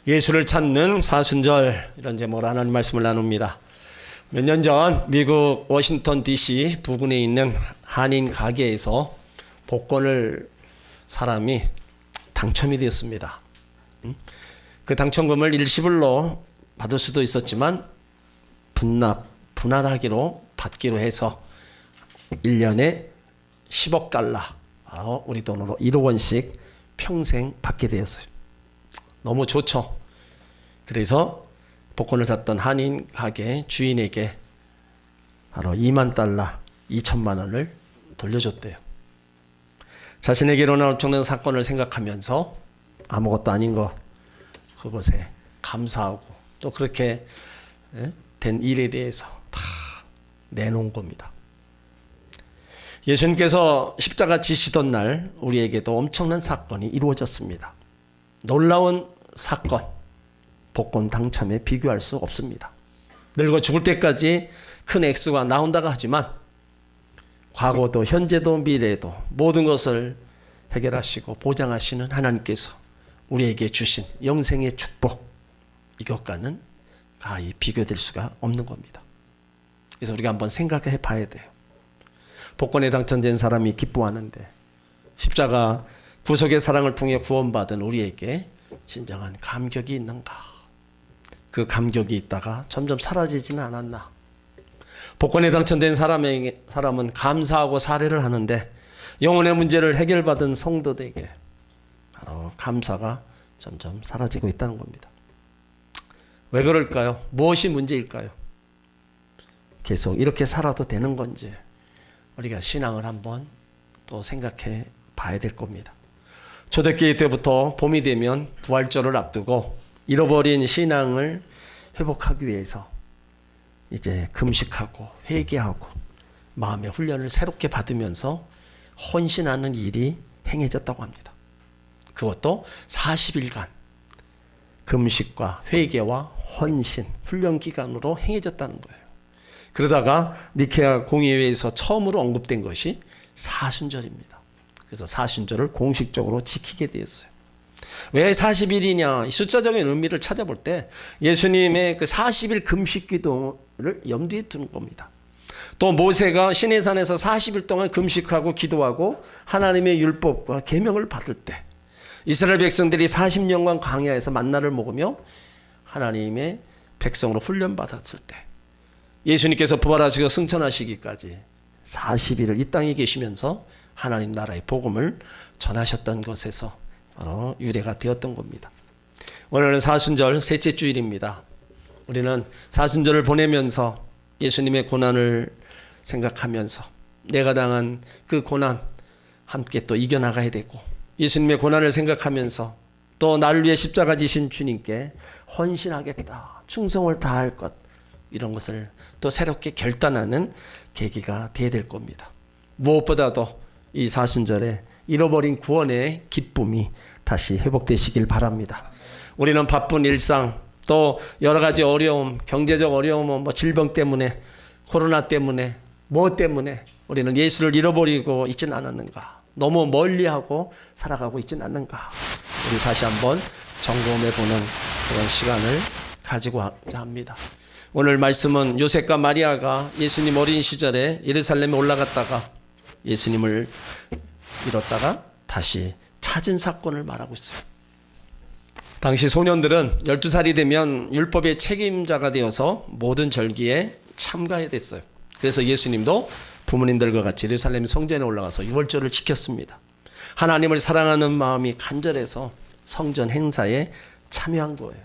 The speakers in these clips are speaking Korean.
예수를 찾는 사순절, 이런 제목으로 하나님 말씀을 나눕니다. 몇 년 전 미국 워싱턴 DC 부근에 있는 한인 가게에서 복권을 사람이 당첨이 되었습니다. 그 당첨금을 일시불로 받을 수도 있었지만 분할하기로 받기로 해서 1년에 10억 달러, 우리 돈으로 1억 원씩 평생 받게 되었어요. 너무 좋죠. 그래서 복권을 샀던 한인 가게 주인에게 바로 2만 달러, 2천만 원을 돌려줬대요. 자신에게 일어난 엄청난 사건을 생각하면서 아무것도 아닌 그것에 감사하고 또 그렇게 된 일에 대해서 다 내놓은 겁니다. 예수님께서 십자가 지시던 날 우리에게도 엄청난 사건이 이루어졌습니다. 놀라운 사건, 복권 당첨에 비교할 수 없습니다. 늙어 죽을 때까지 큰 액수가 나온다고 하지만 과거도 현재도 미래도 모든 것을 해결하시고 보장하시는 하나님께서 우리에게 주신 영생의 축복, 이것과는 가히 비교될 수가 없는 겁니다. 그래서 우리가 한번 생각해 봐야 돼요. 복권에 당첨된 사람이 기뻐하는데 십자가 구속의 사랑을 통해 구원받은 우리에게 진정한 감격이 있는가? 그 감격이 있다가 점점 사라지지는 않았나? 복권에 당첨된 사람은 감사하고 사례를 하는데 영혼의 문제를 해결받은 성도들에게 바로 감사가 점점 사라지고 있다는 겁니다. 왜 그럴까요? 무엇이 문제일까요? 계속 이렇게 살아도 되는 건지 우리가 신앙을 한번 또 생각해 봐야 될 겁니다. 초대교회 때부터 봄이 되면 부활절을 앞두고 잃어버린 신앙을 회복하기 위해서 이제 금식하고 회개하고 마음의 훈련을 새롭게 받으면서 헌신하는 일이 행해졌다고 합니다. 그것도 40일간 금식과 회개와 헌신, 훈련 기간으로 행해졌다는 거예요. 그러다가 니케아 공의회에서 처음으로 언급된 것이 사순절입니다. 그래서 사순절을 공식적으로 지키게 되었어요. 왜 40일이냐? 숫자적인 의미를 찾아볼 때 예수님의 그 40일 금식 기도를 염두에 두는 겁니다. 또 모세가 시내산에서 40일 동안 금식하고 기도하고 하나님의 율법과 계명을 받을 때 이스라엘 백성들이 40년간 광야에서 만나를 먹으며 하나님의 백성으로 훈련받았을 때 예수님께서 부활하시고 승천하시기까지 40일을 이 땅에 계시면서 하나님 나라의 복음을 전하셨던 것에서 바로 유래가 되었던 겁니다. 오늘은 사순절 셋째 주일입니다. 우리는 사순절을 보내면서 예수님의 고난을 생각하면서 내가 당한 그 고난 함께 또 이겨나가야 되고 예수님의 고난을 생각하면서 또 나를 위해 십자가 지신 주님께 헌신하겠다, 충성을 다할 것, 이런 것을 또 새롭게 결단하는 계기가 되어야 될 겁니다. 무엇보다도 이 사순절에 잃어버린 구원의 기쁨이 다시 회복되시길 바랍니다. 우리는 바쁜 일상, 또 여러 가지 어려움, 경제적 어려움, 질병 때문에, 코로나 때문에, 뭐 때문에 우리는 예수를 잃어버리고 있지는 않았는가? 너무 멀리하고 살아가고 있지는 않는가? 우리 다시 한번 점검해보는 그런 시간을 가지고자 합니다. 오늘 말씀은 요셉과 마리아가 예수님 어린 시절에 예루살렘에 올라갔다가 예수님을 잃었다가 다시 찾은 사건을 말하고 있어요. 당시 소년들은 12살이 되면 율법의 책임자가 되어서 모든 절기에 참가해야 됐어요. 그래서 예수님도 부모님들과 같이 예루살렘 성전에 올라가서 유월절을 지켰습니다. 하나님을 사랑하는 마음이 간절해서 성전 행사에 참여한 거예요.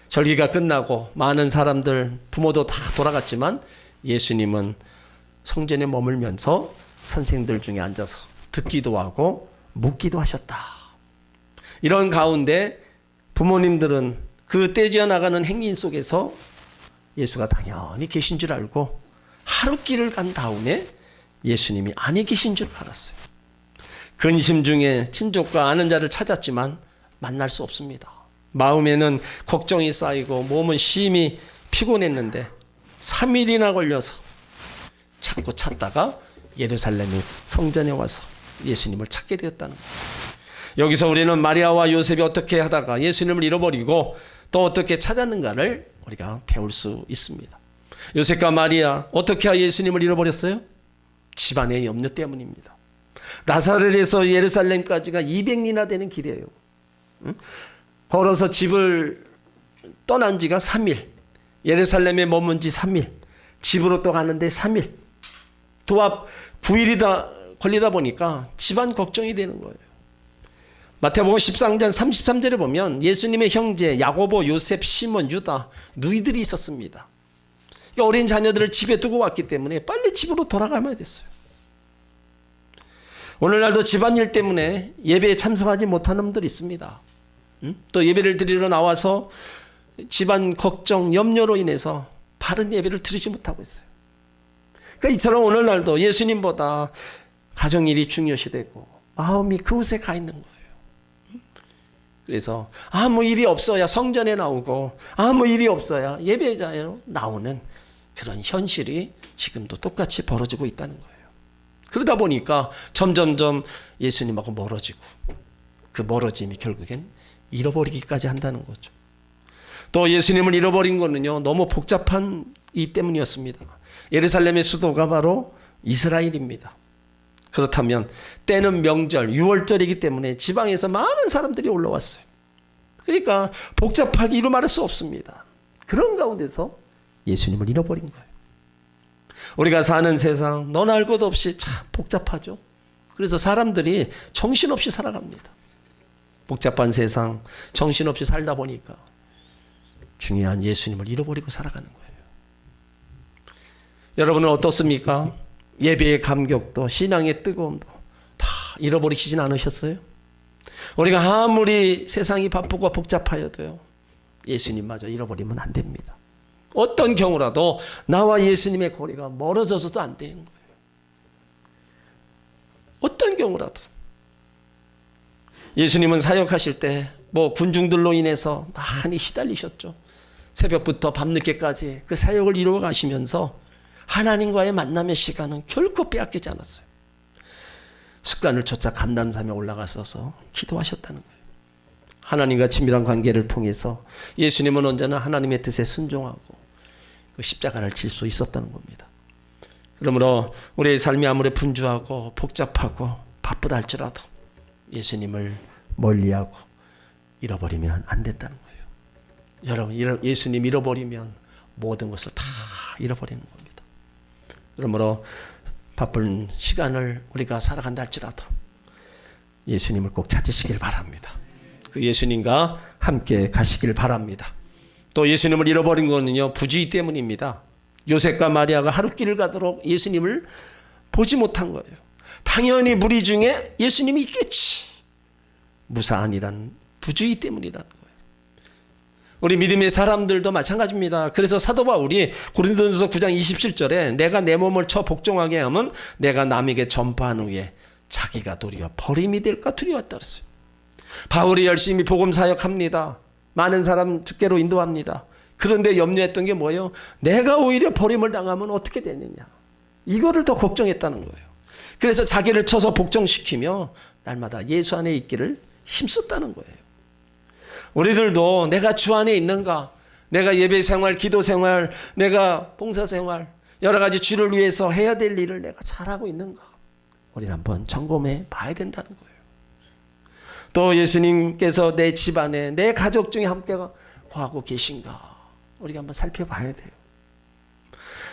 절기가 끝나고 많은 사람들, 부모도 다 돌아갔지만 예수님은 성전에 머물면서 선생님들 중에 앉아서 듣기도 하고 묻기도 하셨다. 이런 가운데 부모님들은 그 떼지어 나가는 행인 속에서 예수가 당연히 계신 줄 알고 하루 길을 간 다음에 예수님이 아니 계신 줄 알았어요. 근심 중에 친족과 아는 자를 찾았지만 만날 수 없습니다. 마음에는 걱정이 쌓이고 몸은 심히 피곤했는데 3일이나 걸려서 찾고 찾다가 예루살렘의 성전에 와서 예수님을 찾게 되었다는 거예요. 여기서 우리는 마리아와 요셉이 어떻게 하다가 예수님을 잃어버리고 또 어떻게 찾았는가를 우리가 배울 수 있습니다. 요셉과 마리아 어떻게 예수님을 잃어버렸어요? 집안의 염려 때문입니다. 나사렛에서 예루살렘까지가 200리나 되는 길이에요. 걸어서 집을 떠난 지가 3일, 예루살렘에 머문 지 3일, 집으로 또 가는데 3일, 도합 9일이다 걸리다 보니까 집안 걱정이 되는 거예요. 마태복음 13장 33절에 보면 예수님의 형제 야고보, 요셉, 시몬, 유다 누이들이 있었습니다. 그러니까 어린 자녀들을 집에 두고 왔기 때문에 빨리 집으로 돌아가야 됐어요. 오늘날도 집안일 때문에 예배에 참석하지 못하는 분들이 있습니다. 또 예배를 드리러 나와서 집안 걱정, 염려로 인해서 바른 예배를 드리지 못하고 있어요. 그러니까 이처럼 오늘날도 예수님보다 가정일이 중요시되고 마음이 그곳에 가 있는 거예요. 그래서 아무 일이 없어야 성전에 나오고 아무 일이 없어야 예배자로 나오는 그런 현실이 지금도 똑같이 벌어지고 있다는 거예요. 그러다 보니까 점점점 예수님하고 멀어지고 그 멀어짐이 결국엔 잃어버리기까지 한다는 거죠. 또 예수님을 잃어버린 거는요, 너무 복잡한 이 때문이었습니다. 예루살렘의 수도가 바로 이스라엘입니다. 그렇다면 때는 명절, 6월절이기 때문에 지방에서 많은 사람들이 올라왔어요. 그러니까 복잡하게 이루 말할 수 없습니다. 그런 가운데서 예수님을 잃어버린 거예요. 우리가 사는 세상 너나 할 것 없이 참 복잡하죠. 그래서 사람들이 정신없이 살아갑니다. 복잡한 세상 정신없이 살다 보니까 중요한 예수님을 잃어버리고 살아가는 거예요. 여러분은 어떻습니까? 예배의 감격도 신앙의 뜨거움도 다 잃어버리시진 않으셨어요? 우리가 아무리 세상이 바쁘고 복잡하여도요, 예수님마저 잃어버리면 안 됩니다. 어떤 경우라도 나와 예수님의 거리가 멀어져서도 안 되는 거예요. 어떤 경우라도. 예수님은 사역하실 때 군중들로 인해서 많이 시달리셨죠. 새벽부터 밤늦게까지 그 사역을 이루어 가시면서 하나님과의 만남의 시간은 결코 빼앗기지 않았어요. 습관을 쫓아 감람산에 올라가셔서 기도하셨다는 거예요. 하나님과 친밀한 관계를 통해서 예수님은 언제나 하나님의 뜻에 순종하고 그 십자가를 질 수 있었다는 겁니다. 그러므로 우리의 삶이 아무리 분주하고 복잡하고 바쁘다 할지라도 예수님을 멀리하고 잃어버리면 안 된다는 거예요. 여러분, 예수님 잃어버리면 모든 것을 다 잃어버리는 겁니다. 그러므로 바쁜 시간을 우리가 살아간다 할지라도 예수님을 꼭 찾으시길 바랍니다. 그 예수님과 함께 가시길 바랍니다. 또 예수님을 잃어버린 거는요, 부주의 때문입니다. 요셉과 마리아가 하룻길을 가도록 예수님을 보지 못한 거예요. 당연히 무리 중에 예수님이 있겠지. 무사안이란 부주의 때문이라는 거예요. 우리 믿음의 사람들도 마찬가지입니다. 그래서 사도 바울이 고린도전서 9장 27절에 내가 내 몸을 쳐 복종하게 하면 내가 남에게 전파한 후에 자기가 도리어 버림이 될까 두려웠다 그랬어요. 바울이 열심히 복음 사역합니다. 많은 사람 주께로 인도합니다. 그런데 염려했던 게 뭐예요? 내가 오히려 버림을 당하면 어떻게 되느냐. 이거를 더 걱정했다는 거예요. 그래서 자기를 쳐서 복종시키며 날마다 예수 안에 있기를 힘썼다는 거예요. 우리들도 내가 주 안에 있는가, 내가 예배 생활, 기도 생활, 내가 봉사 생활, 여러 가지 주를 위해서 해야 될 일을 내가 잘하고 있는가, 우리는 한번 점검해 봐야 된다는 거예요. 또 예수님께서 내 집안에, 내 가족 중에 함께 하고 계신가, 우리가 한번 살펴봐야 돼요.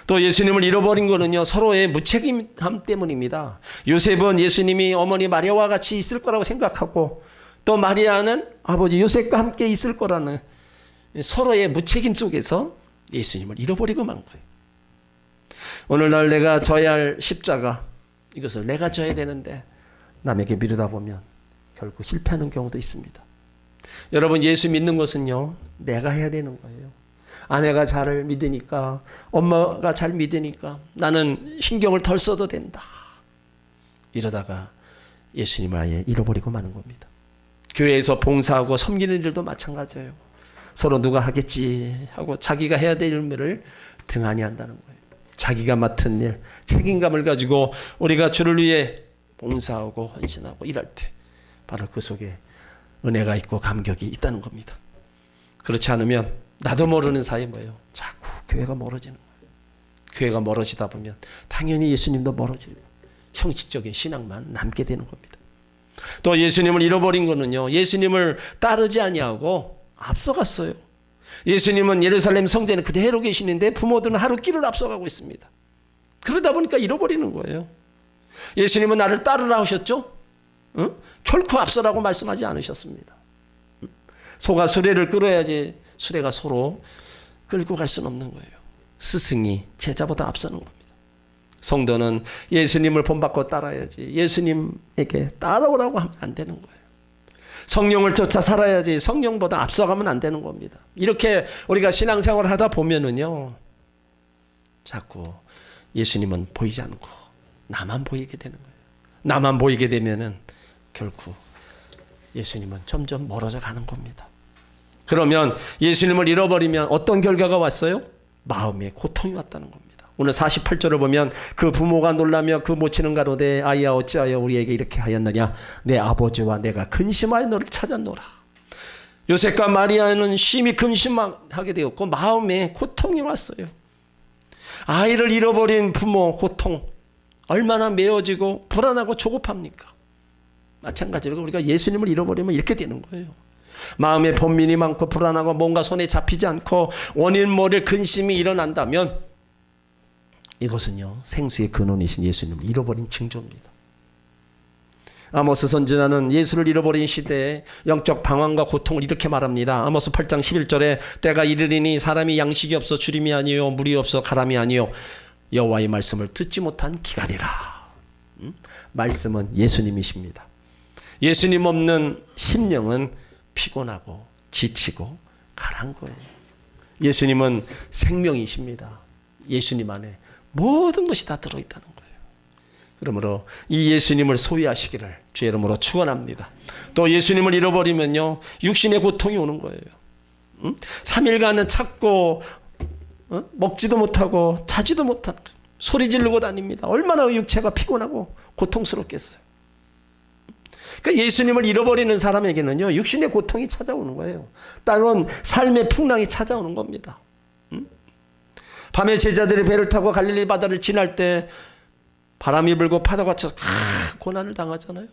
또 예수님을 잃어버린 거는요, 서로의 무책임함 때문입니다. 요셉은 예수님이 어머니 마리아와 같이 있을 거라고 생각하고, 또 마리아는 아버지 요셉과 함께 있을 거라는 서로의 무책임 속에서 예수님을 잃어버리고 만 거예요. 오늘날 내가 져야 할 십자가, 이것을 내가 져야 되는데 남에게 미루다 보면 결국 실패하는 경우도 있습니다. 여러분, 예수 믿는 것은요, 내가 해야 되는 거예요. 아내가 잘 믿으니까, 엄마가 잘 믿으니까 나는 신경을 덜 써도 된다. 이러다가 예수님을 아예 잃어버리고 마는 겁니다. 교회에서 봉사하고 섬기는 일도 마찬가지예요. 서로 누가 하겠지 하고 자기가 해야 될 일을 등한히 한다는 거예요. 자기가 맡은 일, 책임감을 가지고 우리가 주를 위해 봉사하고 헌신하고 일할 때 바로 그 속에 은혜가 있고 감격이 있다는 겁니다. 그렇지 않으면 나도 모르는 사이에 뭐예요? 자꾸 교회가 멀어지는 거예요. 교회가 멀어지다 보면 당연히 예수님도 멀어지고 형식적인 신앙만 남게 되는 겁니다. 또 예수님을 잃어버린 거는요, 예수님을 따르지 아니하고 앞서갔어요. 예수님은 예루살렘 성전에 그대로 계시는데 부모들은 하루 길을 앞서가고 있습니다. 그러다 보니까 잃어버리는 거예요. 예수님은 나를 따르라 하셨죠? 응? 결코 앞서라고 말씀하지 않으셨습니다. 소가 수레를 끌어야지 수레가 소로 끌고 갈 수는 없는 거예요. 스승이 제자보다 앞서는 겁니다. 성도는 예수님을 본받고 따라야지 예수님에게 따라오라고 하면 안 되는 거예요. 성령을 쫓아 살아야지 성령보다 앞서가면 안 되는 겁니다. 이렇게 우리가 신앙생활을 하다 보면은요, 자꾸 예수님은 보이지 않고 나만 보이게 되는 거예요. 나만 보이게 되면은 결국 예수님은 점점 멀어져 가는 겁니다. 그러면 예수님을 잃어버리면 어떤 결과가 왔어요? 마음에 고통이 왔다는 겁니다. 오늘 48절을 보면 그 부모가 놀라며 그 모치는 가로되 아이야 어찌하여 우리에게 이렇게 하였느냐 내 아버지와 내가 근심하여 너를 찾았노라. 요셉과 마리아는 심히 근심하게 되었고 마음에 고통이 왔어요. 아이를 잃어버린 부모 고통 얼마나 메어지고 불안하고 조급합니까? 마찬가지로 우리가 예수님을 잃어버리면 이렇게 되는 거예요. 마음에 번민이 많고 불안하고 뭔가 손에 잡히지 않고 원인 모를 근심이 일어난다면 이것은요, 생수의 근원이신 예수님을 잃어버린 징조입니다. 아모스 선지자는 예수를 잃어버린 시대에 영적 방황과 고통을 이렇게 말합니다. 아모스 8장 11절에 때가 이르리니 사람이 양식이 없어 주림이 아니요 물이 없어 가람이 아니요 여호와의 말씀을 듣지 못한 기갈이라. 말씀은 예수님이십니다. 예수님 없는 심령은 피곤하고 지치고 가란 거예요. 예수님은 생명이십니다. 예수님 안에 모든 것이 다 들어있다는 거예요. 그러므로 이 예수님을 소유하시기를 주의 이름으로 축원합니다. 또 예수님을 잃어버리면요, 육신의 고통이 오는 거예요. 3일간은 찾고 먹지도 못하고 자지도 못하는 거예요. 소리 지르고 다닙니다. 얼마나 육체가 피곤하고 고통스럽겠어요. 그러니까 예수님을 잃어버리는 사람에게는요, 육신의 고통이 찾아오는 거예요. 때론 삶의 풍랑이 찾아오는 겁니다. 밤에 제자들이 배를 타고 갈릴리 바다를 지날 때 바람이 불고 파도가 쳐서 고난을 당하잖아요.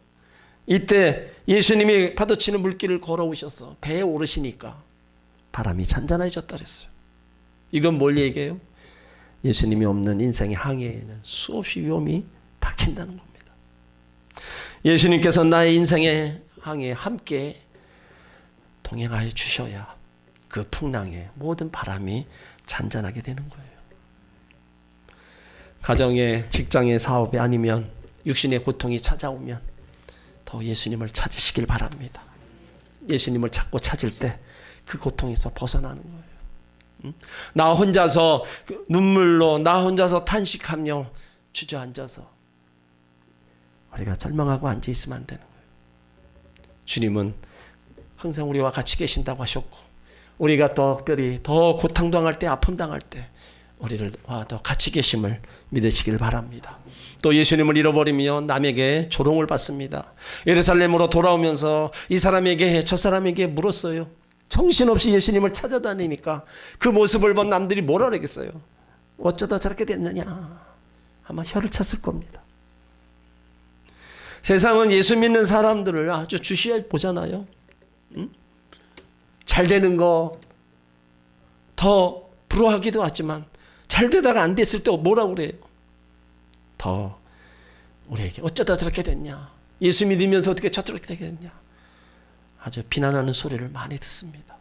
이때 예수님이 파도치는 물길을 걸어오셔서 배에 오르시니까 바람이 잔잔해졌다 그랬어요. 이건 뭘 얘기해요? 예수님이 없는 인생의 항해에는 수없이 위험이 닥친다는 겁니다. 예수님께서 나의 인생의 항해에 함께 동행하여 주셔야 그 풍랑의 모든 바람이 잔잔하게 되는 거예요. 가정에, 직장에, 사업에 아니면 육신의 고통이 찾아오면 더 예수님을 찾으시길 바랍니다. 예수님을 찾고 찾을 때 그 고통에서 벗어나는 거예요. 나 혼자서 눈물로 나 혼자서 탄식하며 주저앉아서 우리가 절망하고 앉아있으면 안 되는 거예요. 주님은 항상 우리와 같이 계신다고 하셨고 우리가 특별히 더 고통당할 때 아픔당할 때 우리와 더 같이 계심을 믿으시길 바랍니다. 또 예수님을 잃어버리면 남에게 조롱을 받습니다. 예루살렘으로 돌아오면서 이 사람에게 저 사람에게 물었어요. 정신없이 예수님을 찾아다니니까 그 모습을 본 남들이 뭐라 그러겠어요? 어쩌다 저렇게 됐느냐 아마 혀를 찼을 겁니다. 세상은 예수 믿는 사람들을 아주 주시해 보잖아요. 잘 되는 거 더 부러워하기도 하지만 잘 되다가 안 됐을 때 뭐라고 그래요? 더 우리에게 어쩌다 저렇게 됐냐, 예수 믿으면서 어떻게 저렇게 됐냐, 아주 비난하는 소리를 많이 듣습니다.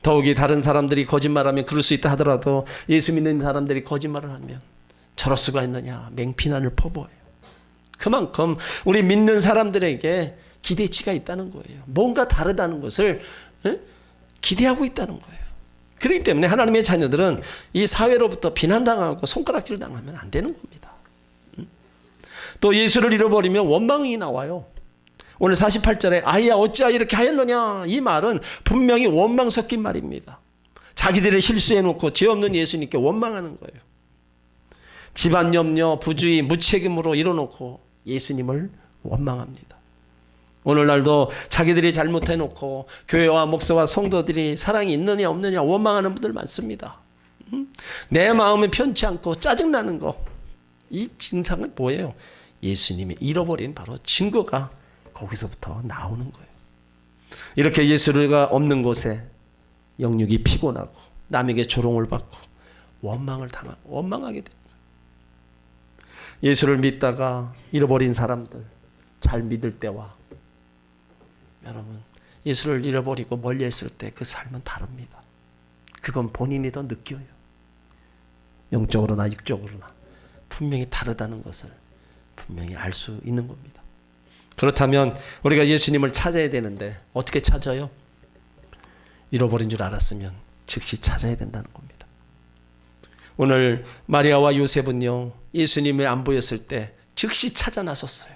더욱이 다른 사람들이 거짓말하면 그럴 수 있다 하더라도 예수 믿는 사람들이 거짓말을 하면 저럴 수가 있느냐 맹비난을 퍼부어요. 그만큼 우리 믿는 사람들에게 기대치가 있다는 거예요. 뭔가 다르다는 것을 기대하고 있다는 거예요. 그렇기 때문에 하나님의 자녀들은 이 사회로부터 비난당하고 손가락질 당하면 안 되는 겁니다. 또 예수를 잃어버리면 원망이 나와요. 오늘 48절에 아이야 어찌하여 이렇게 하였느냐, 이 말은 분명히 원망 섞인 말입니다. 자기들을 실수해놓고 죄 없는 예수님께 원망하는 거예요. 집안 염려, 부주의, 무책임으로 이뤄놓고 예수님을 원망합니다. 오늘날도 자기들이 잘못해놓고 교회와 목사와 성도들이 사랑이 있느냐 없느냐 원망하는 분들 많습니다. 내 마음이 편치 않고 짜증나는 거, 이 진상은 뭐예요? 예수님이 잃어버린 바로 증거가 거기서부터 나오는 거예요. 이렇게 예수가 없는 곳에 영육이 피곤하고 남에게 조롱을 받고 원망하게 됩니다. 예수를 믿다가 잃어버린 사람들, 잘 믿을 때와 여러분 예수를 잃어버리고 멀리했을 때 그 삶은 다릅니다. 그건 본인이 더 느껴요. 영적으로나 육적으로나 분명히 다르다는 것을 분명히 알 수 있는 겁니다. 그렇다면 우리가 예수님을 찾아야 되는데 어떻게 찾아요? 잃어버린 줄 알았으면 즉시 찾아야 된다는 겁니다. 오늘 마리아와 요셉은요, 예수님이 안 보였을 때 즉시 찾아 나섰어요.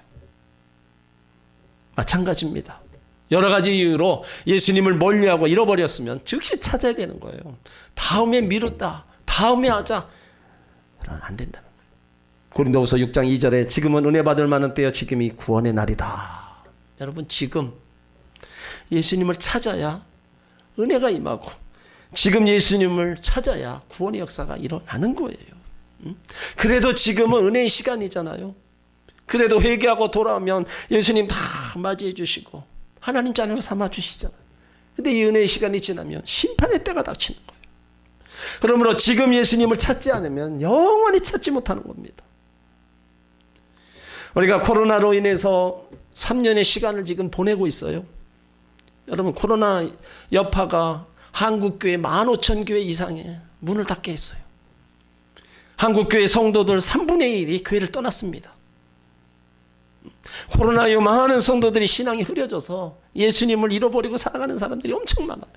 마찬가지입니다. 여러 가지 이유로 예수님을 멀리하고 잃어버렸으면 즉시 찾아야 되는 거예요. 다음에 미뤘다, 다음에 하자, 안 된다는 거예요. 고린도후서 6장 2절에 지금은 은혜 받을 만한 때여 지금이 구원의 날이다. 여러분, 지금 예수님을 찾아야 은혜가 임하고 지금 예수님을 찾아야 구원의 역사가 일어나는 거예요. 그래도 지금은 은혜의 시간이잖아요. 그래도 회개하고 돌아오면 예수님 다 맞이해 주시고 하나님 자녀로 삼아 주시잖아요. 근데 이 은혜의 시간이 지나면 심판의 때가 닥치는 거예요. 그러므로 지금 예수님을 찾지 않으면 영원히 찾지 못하는 겁니다. 우리가 코로나로 인해서 3년의 시간을 지금 보내고 있어요. 여러분, 코로나 여파가 한국교회 15,000교회 이상의 문을 닫게 했어요. 한국교회 성도들 3분의 1이 교회를 떠났습니다. 코로나 이후 많은 성도들이 신앙이 흐려져서 예수님을 잃어버리고 살아가는 사람들이 엄청 많아요.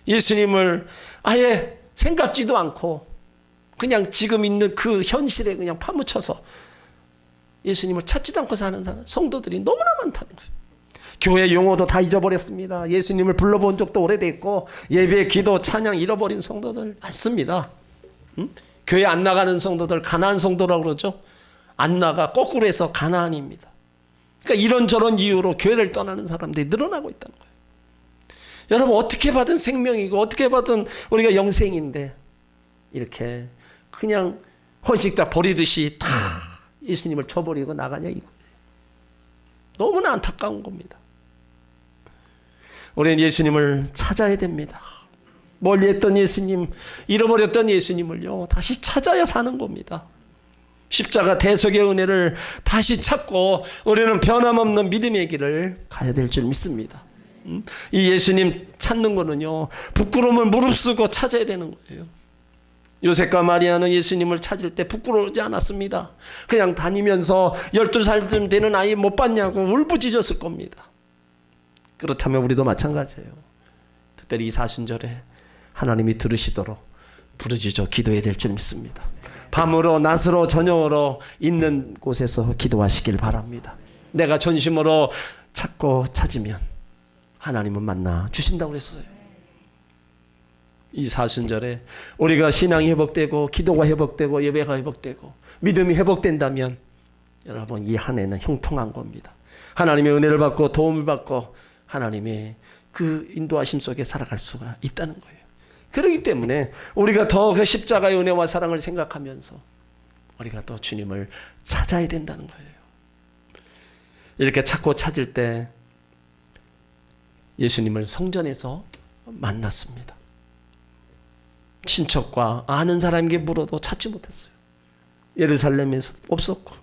예수님을 아예 생각지도 않고 그냥 지금 있는 그 현실에 그냥 파묻혀서 예수님을 찾지도 않고 사는 성도들이 너무나 많다는 거예요. 교회 용어도 다 잊어버렸습니다. 예수님을 불러본 적도 오래됐고 예배, 기도, 찬양 잃어버린 성도들 많습니다. 교회 안 나가는 성도들 가나안 성도라고 그러죠. 안 나가, 거꾸로 해서 가나안입니다. 그러니까 이런저런 이유로 교회를 떠나는 사람들이 늘어나고 있다는 거예요. 여러분, 어떻게 받은 생명이고 어떻게 받은 우리가 영생인데 이렇게 그냥 헌식 다 버리듯이 다 예수님을 쳐버리고 나가냐 이거예요. 너무나 안타까운 겁니다. 우리는 예수님을 찾아야 됩니다. 멀리했던 예수님, 잃어버렸던 예수님을요 다시 찾아야 사는 겁니다. 십자가 대속의 은혜를 다시 찾고 우리는 변함없는 믿음의 길을 가야 될 줄 믿습니다. 이 예수님 찾는 거는요 부끄러움을 무릅쓰고 찾아야 되는 거예요. 요셉과 마리아는 예수님을 찾을 때 부끄러우지 않았습니다. 그냥 다니면서 12살쯤 되는 아이 못 봤냐고 울부짖었을 겁니다. 그렇다면 우리도 마찬가지예요. 특별히 이 사순절에 하나님이 들으시도록 부르짖어 기도해야 될 줄 믿습니다. 밤으로 낮으로 저녁으로 있는 곳에서 기도하시길 바랍니다. 내가 전심으로 찾고 찾으면 하나님은 만나 주신다고 그랬어요. 이 사순절에 우리가 신앙이 회복되고 기도가 회복되고 예배가 회복되고 믿음이 회복된다면 여러분 이 한 해는 형통한 겁니다. 하나님의 은혜를 받고 도움을 받고 하나님의 그 인도하심 속에 살아갈 수가 있다는 거예요. 그렇기 때문에 우리가 더 그 십자가의 은혜와 사랑을 생각하면서 우리가 더 주님을 찾아야 된다는 거예요. 이렇게 찾고 찾을 때 예수님을 성전에서 만났습니다. 친척과 아는 사람에게 물어도 찾지 못했어요. 예루살렘에서 없었고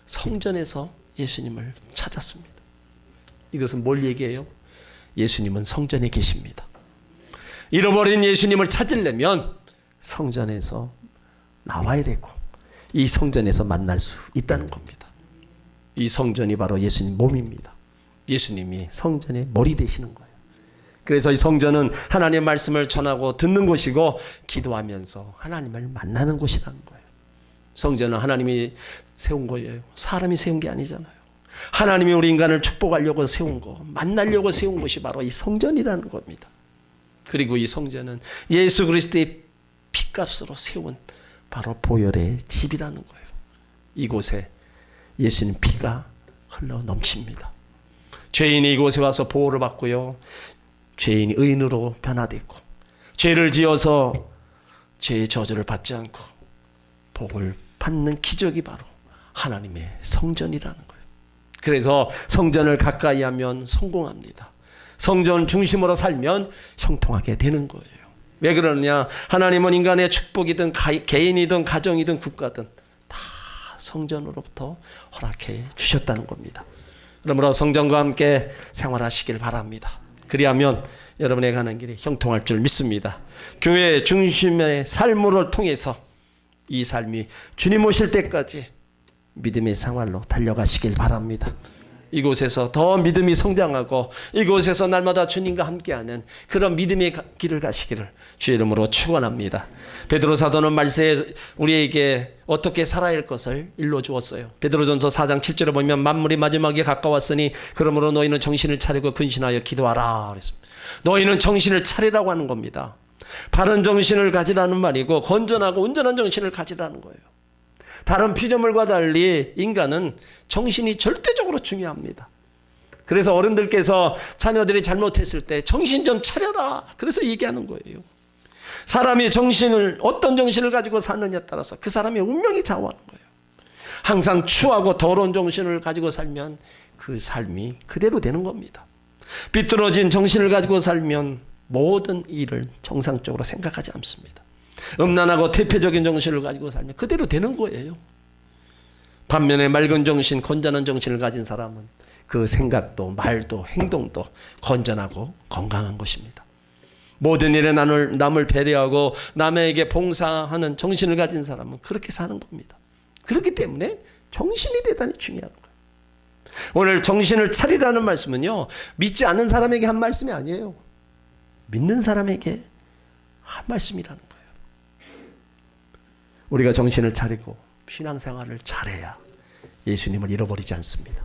성전에서 예수님을 찾았습니다. 이것은 뭘 얘기해요? 예수님은 성전에 계십니다. 잃어버린 예수님을 찾으려면 성전에서 나와야 되고 이 성전에서 만날 수 있다는 겁니다. 이 성전이 바로 예수님 몸입니다. 예수님이 성전의 머리 되시는 거예요. 그래서 이 성전은 하나님의 말씀을 전하고 듣는 곳이고 기도하면서 하나님을 만나는 곳이라는 거예요. 성전은 하나님이 세운 거예요. 사람이 세운 게 아니잖아요. 하나님이 우리 인간을 축복하려고 세운 거, 만나려고 세운 것이 바로 이 성전이라는 겁니다. 그리고 이 성전은 예수 그리스도의 피값으로 세운 바로 보혈의 집이라는 거예요. 이곳에 예수님 피가 흘러 넘칩니다. 죄인이 이곳에 와서 보호를 받고요, 죄인이 의인으로 변화되고, 죄를 지어서 죄의 저주를 받지 않고 복을 받는 기적이 바로 하나님의 성전이라는 거예요. 그래서 성전을 가까이 하면 성공합니다. 성전 중심으로 살면 형통하게 되는 거예요. 왜 그러느냐? 하나님은 인간의 축복이든 개인이든 가정이든 국가든 다 성전으로부터 허락해 주셨다는 겁니다. 그러므로 성전과 함께 생활하시길 바랍니다. 그리하면 여러분의 가는 길이 형통할 줄 믿습니다. 교회 중심의 삶을 통해서 이 삶이 주님 오실 때까지 믿음의 생활로 달려가시길 바랍니다. 이곳에서 더 믿음이 성장하고 이곳에서 날마다 주님과 함께하는 그런 믿음의 길을 가시기를 주의 이름으로 축원합니다. 베드로 사도는 말세에 우리에게 어떻게 살아야 할 것을 일러주었어요. 베드로전서 4장 7절에 보면 만물이 마지막에 가까웠으니 그러므로 너희는 정신을 차리고 근신하여 기도하라 그랬습니다. 너희는 정신을 차리라고 하는 겁니다. 바른 정신을 가지라는 말이고 건전하고 온전한 정신을 가지라는 거예요. 다른 피조물과 달리 인간은 정신이 절대적으로 중요합니다. 그래서 어른들께서 자녀들이 잘못했을 때 정신 좀 차려라, 그래서 얘기하는 거예요. 사람이 어떤 정신을 가지고 사느냐에 따라서 그 사람의 운명이 좌우하는 거예요. 항상 추하고 더러운 정신을 가지고 살면 그 삶이 그대로 되는 겁니다. 비뚤어진 정신을 가지고 살면 모든 일을 정상적으로 생각하지 않습니다. 음란하고 태폐적인 정신을 가지고 살면 그대로 되는 거예요. 반면에 맑은 정신, 건전한 정신을 가진 사람은 그 생각도 말도 행동도 건전하고 건강한 것입니다. 모든 일에 남을 배려하고 남에게 봉사하는 정신을 가진 사람은 그렇게 사는 겁니다. 그렇기 때문에 정신이 대단히 중요한 거예요. 오늘 정신을 차리라는 말씀은요, 믿지 않는 사람에게 한 말씀이 아니에요. 믿는 사람에게 한 말씀이라는 거예요. 우리가 정신을 차리고 신앙생활을 잘해야 예수님을 잃어버리지 않습니다.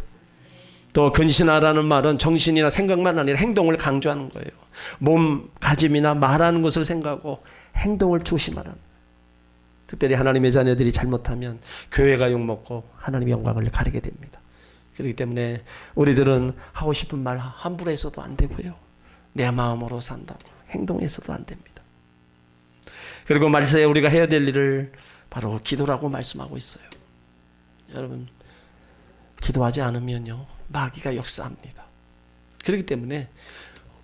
또 근신하라는 말은 정신이나 생각만 아니라 행동을 강조하는 거예요. 몸가짐이나 말하는 것을 생각하고 행동을 조심하라는, 특별히 하나님의 자녀들이 잘못하면 교회가 욕먹고 하나님의 영광을 가리게 됩니다. 그렇기 때문에 우리들은 하고 싶은 말 함부로 해서도 안 되고요, 내 마음으로 산다고 행동해서도 안 됩니다. 그리고 말세에 우리가 해야 될 일을 바로 기도라고 말씀하고 있어요. 여러분, 기도하지 않으면요, 마귀가 역사합니다. 그렇기 때문에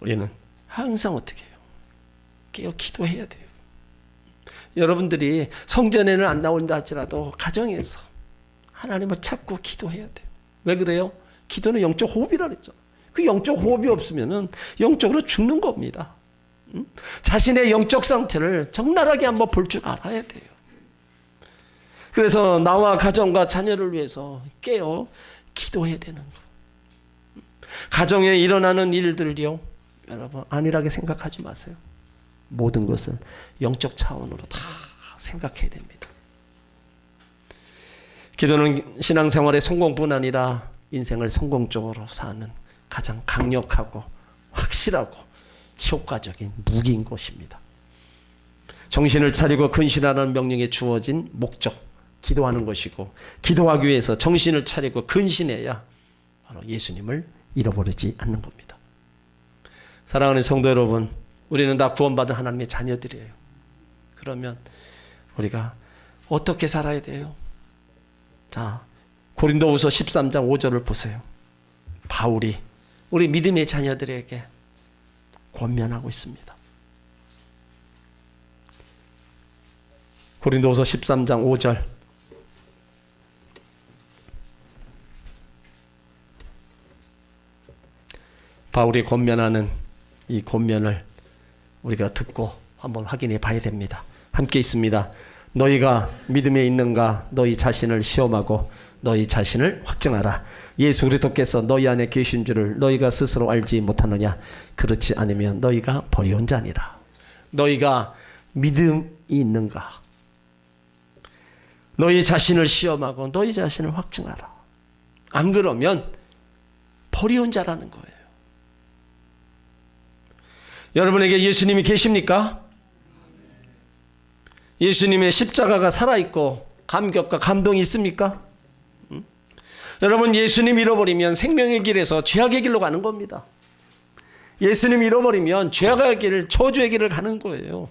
우리는 항상 어떻게 해요? 깨어 기도해야 돼요. 여러분들이 성전에는 안 나온다 할지라도 가정에서 하나님을 찾고 기도해야 돼요. 왜 그래요? 기도는 영적 호흡이라 그랬죠. 그 영적 호흡이 없으면은 영적으로 죽는 겁니다. 자신의 영적 상태를 적나라하게 한번 볼 줄 알아야 돼요. 그래서 나와 가정과 자녀를 위해서 깨어 기도해야 되는 거. 가정에 일어나는 일들이요, 여러분 안일하게 생각하지 마세요. 모든 것을 영적 차원으로 다 생각해야 됩니다. 기도는 신앙생활의 성공뿐 아니라 인생을 성공적으로 사는 가장 강력하고 확실하고 효과적인 무기인 것입니다. 정신을 차리고 근신하라는 명령에 주어진 목적, 기도하는 것이고, 기도하기 위해서 정신을 차리고 근신해야 바로 예수님을 잃어버리지 않는 겁니다. 사랑하는 성도 여러분, 우리는 다 구원받은 하나님의 자녀들이에요. 그러면 우리가 어떻게 살아야 돼요? 자, 고린도후서 13장 5절을 보세요. 바울이 우리 믿음의 자녀들에게 권면하고 있습니다. 고린도후서 13장 5절. 바울이 권면하는 이 권면을 우리가 듣고 한번 확인해 봐야 됩니다. 함께 있습니다. 너희가 믿음에 있는가 너희 자신을 시험하고 너희 자신을 확증하라. 예수 그리스도께서 너희 안에 계신 줄을 너희가 스스로 알지 못하느냐? 그렇지 않으면 너희가 버려온 자니라. 너희가 믿음이 있는가? 너희 자신을 시험하고 너희 자신을 확증하라. 안 그러면 버려온 자라는 거예요. 여러분에게 예수님이 계십니까? 예수님의 십자가가 살아있고 감격과 감동이 있습니까? 여러분, 예수님 잃어버리면 생명의 길에서 죄악의 길로 가는 겁니다. 예수님 잃어버리면 죄악의 길, 저주의 길을 가는 거예요.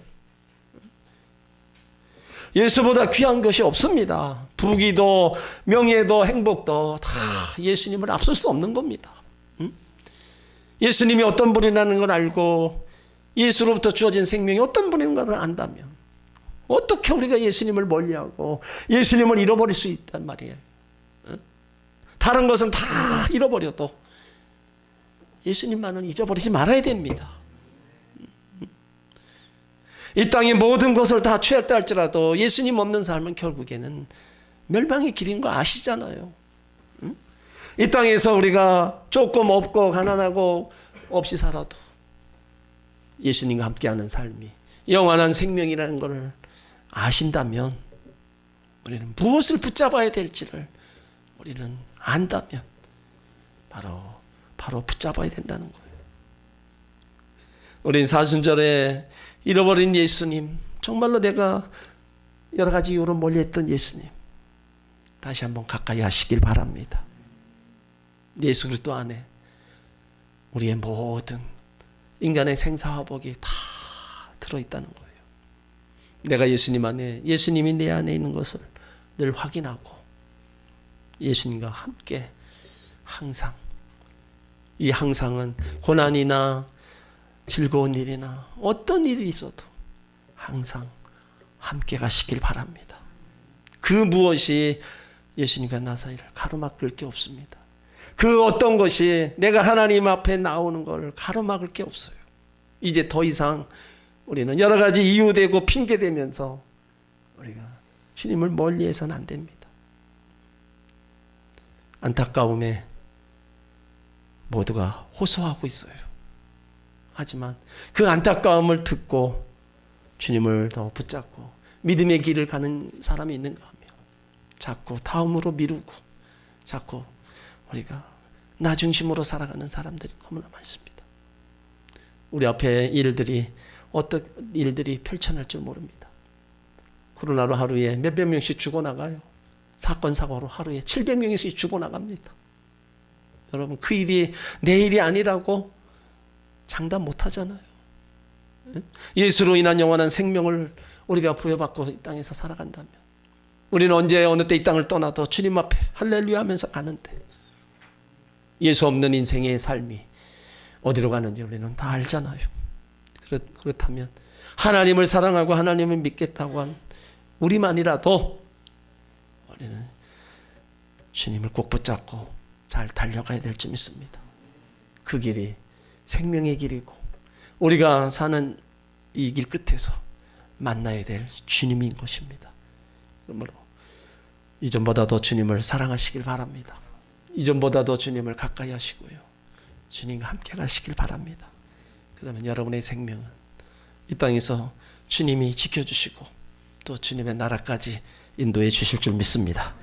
예수보다 귀한 것이 없습니다. 부귀도 명예도 행복도 다 예수님을 앞설 수 없는 겁니다. 예수님이 어떤 분이라는 걸 알고 예수로부터 주어진 생명이 어떤 분인가를 안다면 어떻게 우리가 예수님을 멀리하고 예수님을 잃어버릴 수 있단 말이에요. 다른 것은 다 잃어버려도 예수님만은 잊어버리지 말아야 됩니다. 이 땅의 모든 것을 다 취했다 할지라도 예수님 없는 삶은 결국에는 멸망의 길인 거 아시잖아요. 이 땅에서 우리가 조금 없고 가난하고 없이 살아도 예수님과 함께하는 삶이 영원한 생명이라는 것을 아신다면 우리는 무엇을 붙잡아야 될지를 우리는 안다면 바로 붙잡아야 된다는 거예요. 우린 사순절에 잃어버린 예수님, 정말로 내가 여러 가지 이유로 멀리했던 예수님 다시 한번 가까이 하시길 바랍니다. 예수 그리스도 안에 우리의 모든 인간의 생사화복이 다 들어있다는 거예요. 내가 예수님 안에, 예수님이 내 안에 있는 것을 늘 확인하고 예수님과 함께 항상, 이 항상은 고난이나 즐거운 일이나 어떤 일이 있어도 항상 함께 가시길 바랍니다. 그 무엇이 예수님과 나 사이를 가로막을 게 없습니다. 그 어떤 것이 내가 하나님 앞에 나오는 걸 가로막을 게 없어요. 이제 더 이상 우리는 여러 가지 이유되고 핑계대면서 우리가 주님을 멀리해서는 안 됩니다. 안타까움에 모두가 호소하고 있어요. 하지만 그 안타까움을 듣고 주님을 더 붙잡고 믿음의 길을 가는 사람이 있는가 하면 자꾸 다음으로 미루고 자꾸 우리가 나 중심으로 살아가는 사람들이 너무나 많습니다. 우리 앞에 어떤 일들이 펼쳐날 줄 모릅니다. 코로나로 하루에 몇백 명씩 죽어나가요. 사건 사고로 하루에 700명씩 죽어나갑니다. 여러분, 그 일이 내 일이 아니라고 장담 못하잖아요. 예수로 인한 영원한 생명을 우리가 부여받고 이 땅에서 살아간다면 우리는 언제 어느 때 이 땅을 떠나도 주님 앞에 할렐루야 하면서 가는데 예수 없는 인생의 삶이 어디로 가는지 우리는 다 알잖아요. 그렇다면 하나님을 사랑하고 하나님을 믿겠다고 한 우리만이라도 우리는 주님을 꼭 붙잡고 잘 달려가야 될 줄 믿습니다. 그 길이 생명의 길이고 우리가 사는 이 길 끝에서 만나야 될 주님인 것입니다. 그러므로 이전보다 더 주님을 사랑하시길 바랍니다. 이전보다 더 주님을 가까이 하시고요. 주님과 함께 가시길 바랍니다. 그러면 여러분의 생명은 이 땅에서 주님이 지켜주시고 또 주님의 나라까지 인도해 주실 줄 믿습니다.